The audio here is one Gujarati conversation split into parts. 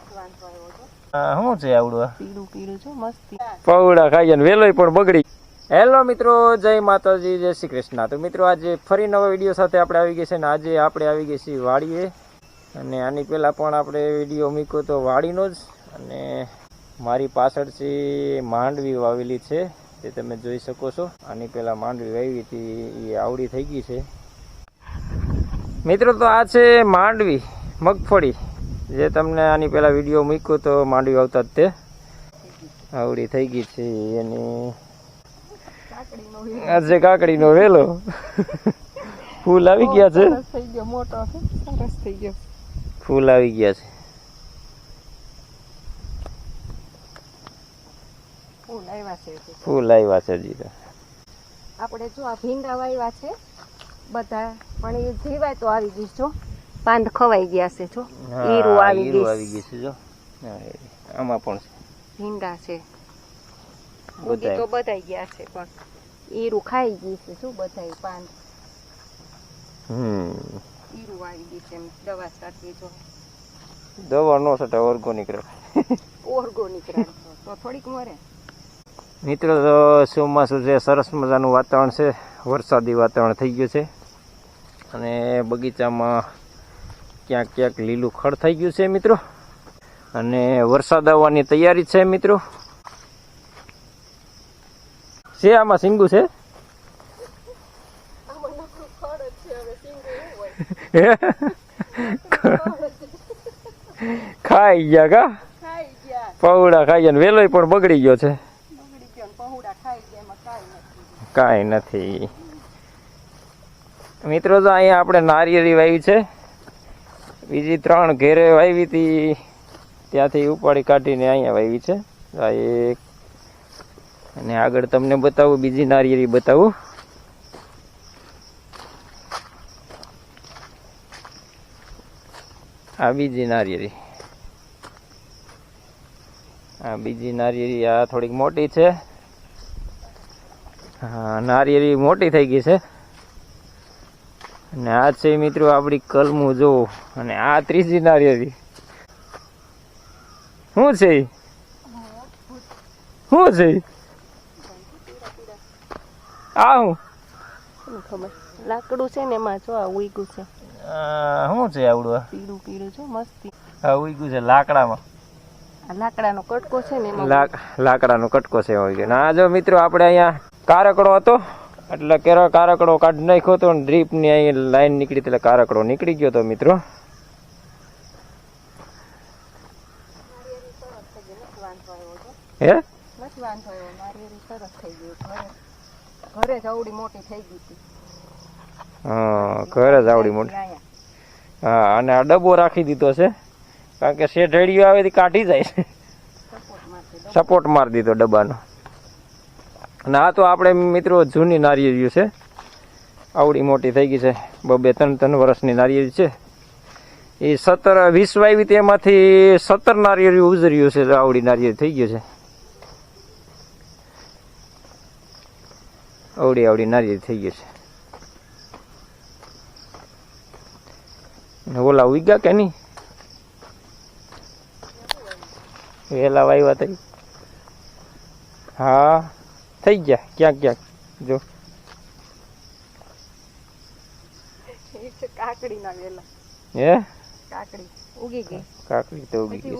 શું છે આવડું પીળું પીળું છે મસ્તી પૌડા ખાઈ ને વેલોય પણ બગડી. હેલો મિત્રો, જય માતાજી, જય શ્રી કૃષ્ણ. તો મિત્રો આજે ફરી નવા વિડીયો સાથે આપણે આવી ગયા છે ને આજે આપણે આવી ગયા છીએ વાડીએ. અને આની પહેલાં પણ આપણે વિડીયો મૂક્યો તો વાડીનો જ. અને મારી પાછળથી માંડવી વાવેલી છે તે તમે જોઈ શકો છો. આની પહેલાં માંડવી વાવી હતી એ આવડી થઈ ગઈ છે મિત્રો. તો આ છે માંડવી મગફળી જે તમને આની પહેલાં વિડીયો મૂક્યો તો માંડવી આવતા જ તે આવડી થઈ ગઈ છે. એની આજે કાકડીનો વેલો ફૂલ આવી ગયા છે. ફૂલ આવી ગયા છે. ફૂલ આવ્યા છે હજી તો. આપણે જો આ ભીંડા વાવ્યા છે બધા, પણ એ જીવાય તો આવી ગઈ છો. પાંદ ખવાઈ ગયા છે જો. ઈરું આવી ગઈ છે જો. આમાં પણ ભીંડા છે. ઉગી તો બધાઈ ગયા છે પણ ઈરું ખાઈ ગઈ છે શું બધાય પાંદ. ઈરું આવી ગઈ છે. એમ દવા છાંટવી જો. દવા નો છટા ઓર્ગોનિક ઓર્ગોનિક રાખો તો થોડીક મરે. મિત્રો તો ચોમાસું છે, સરસ મજાનું વાતાવરણ છે, વરસાદી વાતાવરણ થઈ ગયું છે. અને બગીચામાં ક્યાંક ક્યાંક લીલું ખડ થઈ ગયું છે મિત્રો. અને વરસાદ આવવાની તૈયારી છે મિત્રો. છે આમાં સિંગુ છે. ખાઈ ગયા કા પૌડા ખાઈ ગયા. વેલોય પણ બગડી ગયો છે. કાંઈ નથી મિત્રો. તો અહીંયા આપણે નારિયેળી વાવી છે. બીજી 3 ઘેરે વાવી હતી, ત્યાંથી ઉપાડી કાઢીને અહીંયા વાવી છે. આ એક. અને આગળ તમને બતાવું, બીજી નારિયેળી બતાવું. આ બીજી નારિયેળી. આ બીજી નારિયેળી. આ થોડીક મોટી છે. હા, નારિયેળી મોટી થઈ ગઈ છે. અને આ છે મિત્રો આપણી કલમું જો. અને આ ત્રીજી નારિયેળી. શું છે શું છે આ? હું ખબર લાકડું છે ને એમાં જો આ ઉઈગું છે. શું છે આવડું પીળું પીળું છે મસ્તી. આ ઉઈગું છે લાકડામાં. આ લાકડાનો કટકો છે ને એમાં લાકડાનો કટકો છે. આ જો મિત્રો આપણે અહીંયા કારકડો હતો એટલે કારકડો કાઢી નાખ્યો હતો. ડ્રીપ ની અહીં લાઈન નીકળી એટલે કારકડો નીકળી ગયો હતો મિત્રો. હે ઘરે જ આવડી મોટી થઈ ગઈ હતી. હા, ઘરે જ આવડી મોટી. હા, અને આ ડબ્બો રાખી દીધો છે કારણ કે શેઢેડીઓ આવે કાઢી જાય છે. સપોર્ટ મારી દીધો ડબ્બાનો. અને આ તો આપણે મિત્રો જૂની નારિયેળી છે. આવડી મોટી થઈ ગઈ છે. 2-3 વર્ષની નારિયેળી છે. એ 17-20 વાવી તેમાંથી 17 નારિયેળી ઉજર્યું છે. આવડી નારિયેળી થઈ ગયું છે. આવડી નારિયેળી થઈ ગઈ છે. ઓલા ઉગ્યા કે નહીં? વેલા વાવ્યા થઈ. હા, થઈ ગયા ક્યાંક ક્યાંક જો. કાકડી ના વેલા. હે કાકડી ઉગી ગઈ. કાકડી તો ઉગી ગઈ.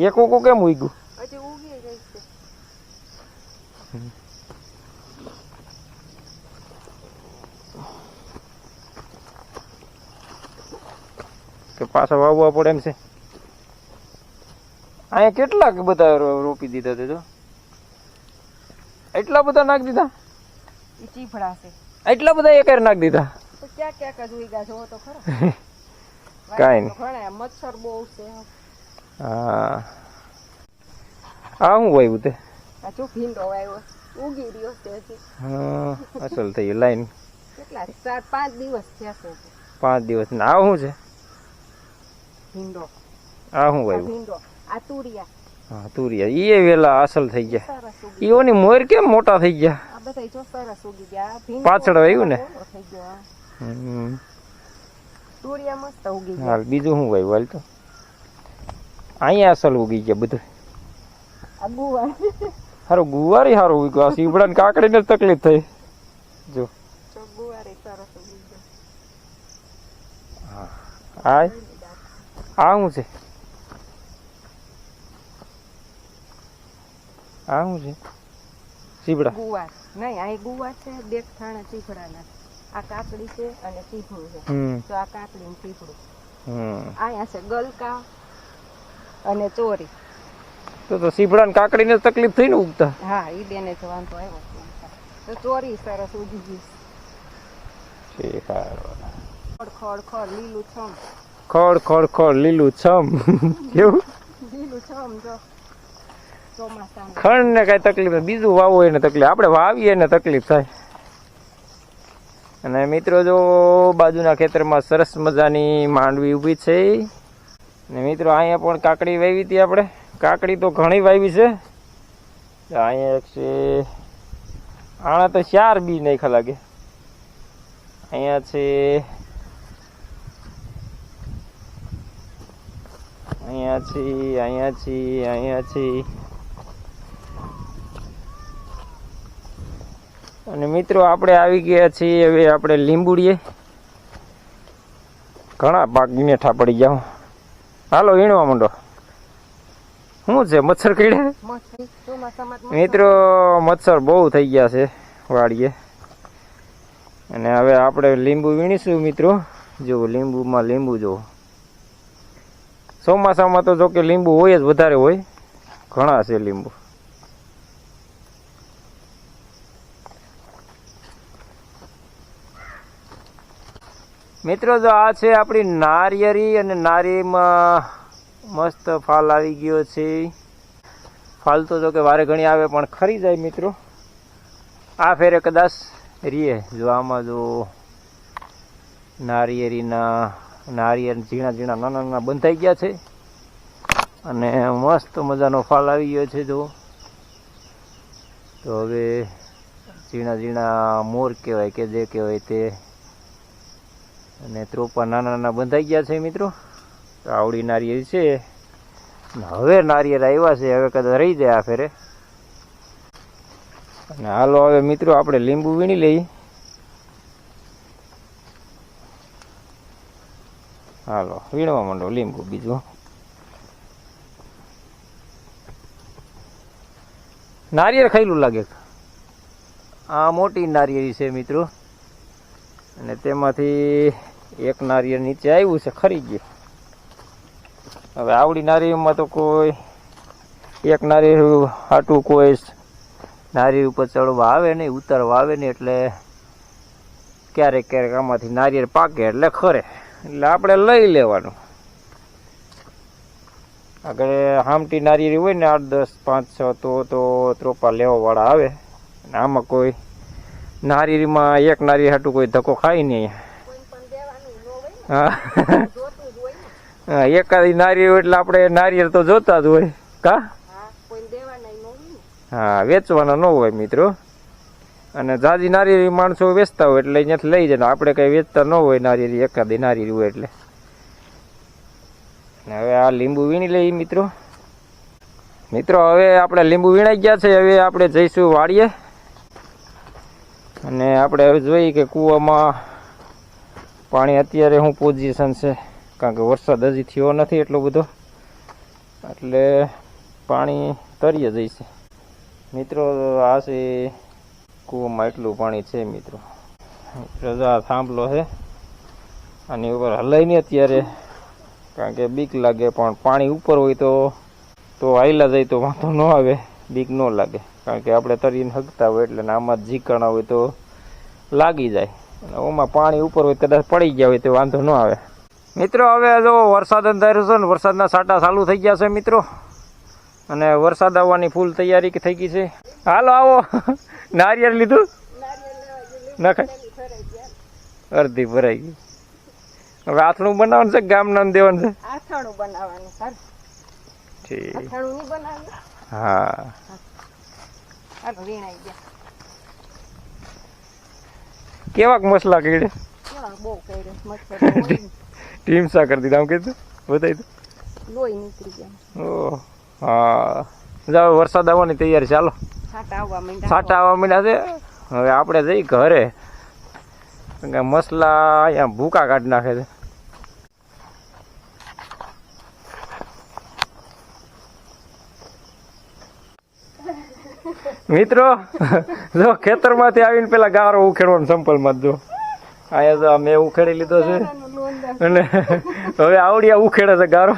એક ઉગું કેમ ઉગ્યું? હજી ઉગી ગઈ છે. કે પાછા વાવવા પડે એમ છે. અહીંયા કેટલાક બધા રોપી દીધા છે. જો એટલા બધા નાખી દીધા. ચીફડા છે. એટલા બધા એકર નાખી દીધા. તો ક્યાં ક્યાં જ ઉગ્યા જો તો ખરા. કાઈ નહીં. ઘણા મચ્છર બહુ છે. હા, આ હું વાવ્યું તે? આ જો ભીંડો વાવ્યો ઉગી રહ્યો છે હજી. હા, અસલ થઈ લાઈન. કેટલા 4-5 દિવસ થયા છે. 5 દિવસ. ને આ શું છે? ભીંડો. આ શું વાવ્યું? ભીંડો. આ તુરિયા. હા, તુરિયા. એ વેલા અસલ થઈ ગયા. ઈઓની મોર કેમ મોટા થઈ ગયા? આ બધા જો સરસ ઉગી ગયા. પાછળ વાવ્યું ને. થઈ ગયો. તુરિયા મસ્ત ઉગી ગયા. હાલ બીજું શું વાવ્યું? હાલ તો અહીંયા અસલ ઉગી ગયા બધું. આ ગુવાર સારું ગુવારી સારું ઉગ્યું. આ સીવડા ને કાકડીને જ તકલીફ થઈ. જો ગુવારી સરસ ઉગી ગયો. આ શું છે? આ શું છે? સીવડા ગુવાર નહીં, આ ગુવાર છે. દેખથાણા ચીફડાના. આ કાકડી છે અને ચીફડું છે. તો આ કાકડી ને ચીફડું. આયા છે ગલકા અને ચોરી. તો સીવડા ને કાકડીને તકલીફ થઈ ને ઉગતા. હા, ઈ બેને જ વાંધો આવ્યો. તો ચોરી સરસ ઉગી ગઈ. ખડ ખડ લીલું છમ. ખડ ખડ ખડ લીલું છમ. કેવું લીલું છમ જો ચોમાસાનું. ખડ ને કઈ તકલીફ નથી, બીજું વાવો એને તકલીફ, આપણે વાવીએ એને તકલીફ થાય. અને મિત્રો જો બાજુના ખેતરમાં સરસ મજાની માંડવી ઊભી છે. ને મિત્રો અહીંયા પણ કાકડી વાવી હતી આપણે. કાકડી તો ઘણી વાવી છે. અહીંયા એક છે, આણા તો 4 બી નાખ્યા લાગે. અહીંયા છે, અહીંયા છે, અહીંયા છે, અહીંયા છે. અને મિત્રો આપણે આવી ગયા છીએ હવે આપણે લીંબુડીએ. ઘણા પાક મીઠા પડી ગયા. હાલો વીણવા માંડો. શું છે, મચ્છર કીડે? મિત્રો મચ્છર બહુ થઈ ગયા છે વાડીએ. અને હવે આપણે લીંબુ વીણીશું મિત્રો. જો લીંબુમાં લીંબુ જો. ચોમાસામાં તો જો કે લીંબુ હોય જ, વધારે હોય. ઘણા છે લીંબુ. મિત્રો જો આ છે આપણી નારિયેરી. અને નારિયેળીમાં મસ્ત ફાલ આવી ગયો છે. ફાલ તો જો કે વારે ઘણી આવે પણ ખરી જાય મિત્રો. આ ફેરે કદાચ રીએ. જો આમાં જો નારિયેળ ઝીણા ઝીણા નાના નાના બંધાઈ ગયા છે. અને મસ્ત મજાનો ફાલ આવી ગયો છે. જો તો હવે ઝીણા ઝીણા મોર કહેવાય કે જે કહેવાય તે. અને ત્રોપા નાના નાના બંધાઈ ગયા છે મિત્રો. તો આવડી નારિયેળ છે. હવે નારિયેળ આવ્યા છે, હવે કદાચ રહી જાય આ ફેરે. અને હાલો હવે મિત્રો આપણે લીંબુ વીણી લઈએ. હાલો વીણવા માંડો લીંબુ. બીજું નારિયેળ ખાઈલું લાગે. આ મોટી નારિયેળી છે મિત્રો. અને તેમાંથી એક નારિયેળ નીચે આવ્યું છે, ખરી ગયું. હવે આવડી નારિયેળમાં તો કોઈ એક નારિયેળ હાટું કોઈ નારિયેળ ઉપર ચડવા આવે નહીં, ઉતારવા આવે નહીં. એટલે ક્યારેક ક્યારેક આમાંથી નારિયેળ પાકે એટલે ખરે, એટલે આપણે લઈ લેવાનું. આગળ હામટી નારિયેળ હોય ને 8, 10, 5, 6 તો ત્રોપા લેવાવાળા આવે. અને આમાં કોઈ નારિયેળીમાં એક નારિયેળ હાટું કોઈ ધક્કો ખાય નહીં. હા, એકાદી નારિયેળ એટલે આપણે નારિયેળ તો જોતા જ હોય. કા હા, વેચવાના ન હોય મિત્રો. અને જાજી નારિયેળી માણસો વેચતા હોય એટલે અહીંયાથી લઈ જાય. આપણે કઈ વેચતા ન હોય નારિયેળી, એકાદી નારિયેળી હોય એટલે. હવે આ લીંબુ વીણી લઈએ મિત્રો. હવે આપણે લીંબુ વીણાઈ ગયા છે. હવે આપણે જઈશું વાડીએ. અને આપણે હવે જોઈએ કે કૂવામાં પાણી અત્યારે શું પોઝિશન છે. કારણ કે વરસાદ હજી થયો નથી એટલો બધો, એટલે પાણી તરીએ જઈશે મિત્રો. આ છે કૂવામાં એટલું પાણી છે મિત્રો. આ થાંભલો છે, આની ઉપર હલાય નહીં અત્યારે કારણ કે બીક લાગે. પણ પાણી ઉપર હોય તો હાઈલા જાય તો વાંધો ન આવે, બીક ન લાગે. કારણ કે આપણે તરીને હગતા હોય એટલે આમાં ઝીકણા હોય તો લાગી જાય. અને ઓમાં પાણી ઉપર હોય કદાચ પડી ગયા હોય તો વાંધો ન આવે મિત્રો. હવે જો વરસાદ અંધાર્યો છે ને, વરસાદના છાંટા ચાલુ થઈ ગયા છે મિત્રો. અને વરસાદ આવવાની ફૂલ તૈયારી થઈ ગઈ છે. હાલો આવો. નારિયેળ લીધું નખાય, અડધી ભરાઈ ગઈ. હવે આથણું બનાવવાનું છે, ગામના દેવાનું છે. આથણું બનાવવાનું સર. ઠીક. આથણું નહીં બનાવવાનું. હા, હાલો વીણાઈ ગયા. કેવાક મસલા કીડે? કેવા બહુ કર્યો મચ્છર. ટીમસા કરી દીધા. આમ કીધું બતાવી દો. લોહી નીકળી ગયા. ઓ હા, જાવ વરસાદ આવવાની તૈયારી, ચાલો છાંટા આવવા માંડ્યા. છાંટા આવવા માંડ્યા છે. હવે આપણે જઈ ઘરે, કારણ કે મસલા અહીંયા ભૂકા કાઢી નાખે છે. મિત્રો જો ખેતરમાંથી આવીને પેલા ગારો ઉખેડવાનો સંપલમાં જો અહીંયા તો મેં ઉખેડી લીધો છે અને હવે આવડિયા ઉખેડે છે ગારો.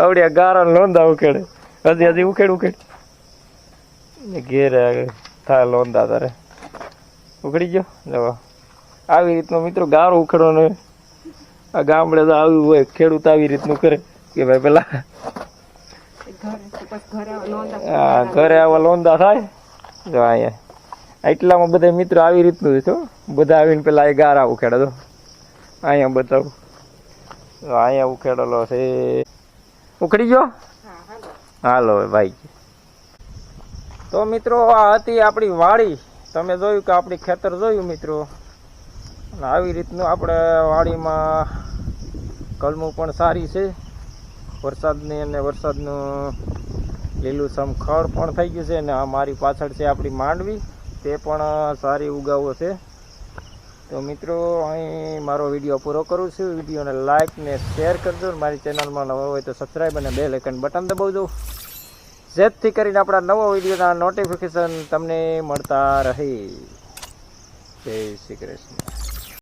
આવડિયા ગારા લોંદા ઉખેડે. હજી ઉખેડ ઘેરે થાય લોંદા તારે ઉખડી ગયો. જો આવી રીતનો મિત્રો ગારો ઉખેડવાનો. આ ગામડે તો આવ્યું હોય, ખેડૂત આવી રીતનું કરે કે ભાઈ પેલા ઘરે આવા લોંદા થાય. જો અહીંયા એટલામાં બધા મિત્રો આવી રીતનું છે. બધા આવીને પેલા એ ગારા ઉખેડે. તો અહીંયા બતાવું, અહીંયા ઉખેડેલો છે. ઉખડી ગયો. હાલો ભાઈ. તો મિત્રો આ હતી આપણી વાડી. તમે જોયું કે આપણી ખેતર જોયું મિત્રો. આવી રીતનું આપણે વાડીમાં કલમું પણ સારી છે. વરસાદની અને વરસાદનું લીલુંછમ ખડ પણ થઈ ગયું છે. અને આ મારી પાછળ છે આપણી માંડવી, તે પણ સારી ઉગાવો છે. તો મિત્રો અહીં મારો વિડીયો પૂરો કરું છું. વિડીયોને લાઇક ને શેર કરજો. મારી ચેનલમાં નવો હોય તો સબસ્ક્રાઈબ અને બેલ આઇકન બટન દબાવજો, જેથી કરીને આપણા નવો વિડીયોના નોટિફિકેશન તમને મળતા રહે. જય શ્રી કૃષ્ણ.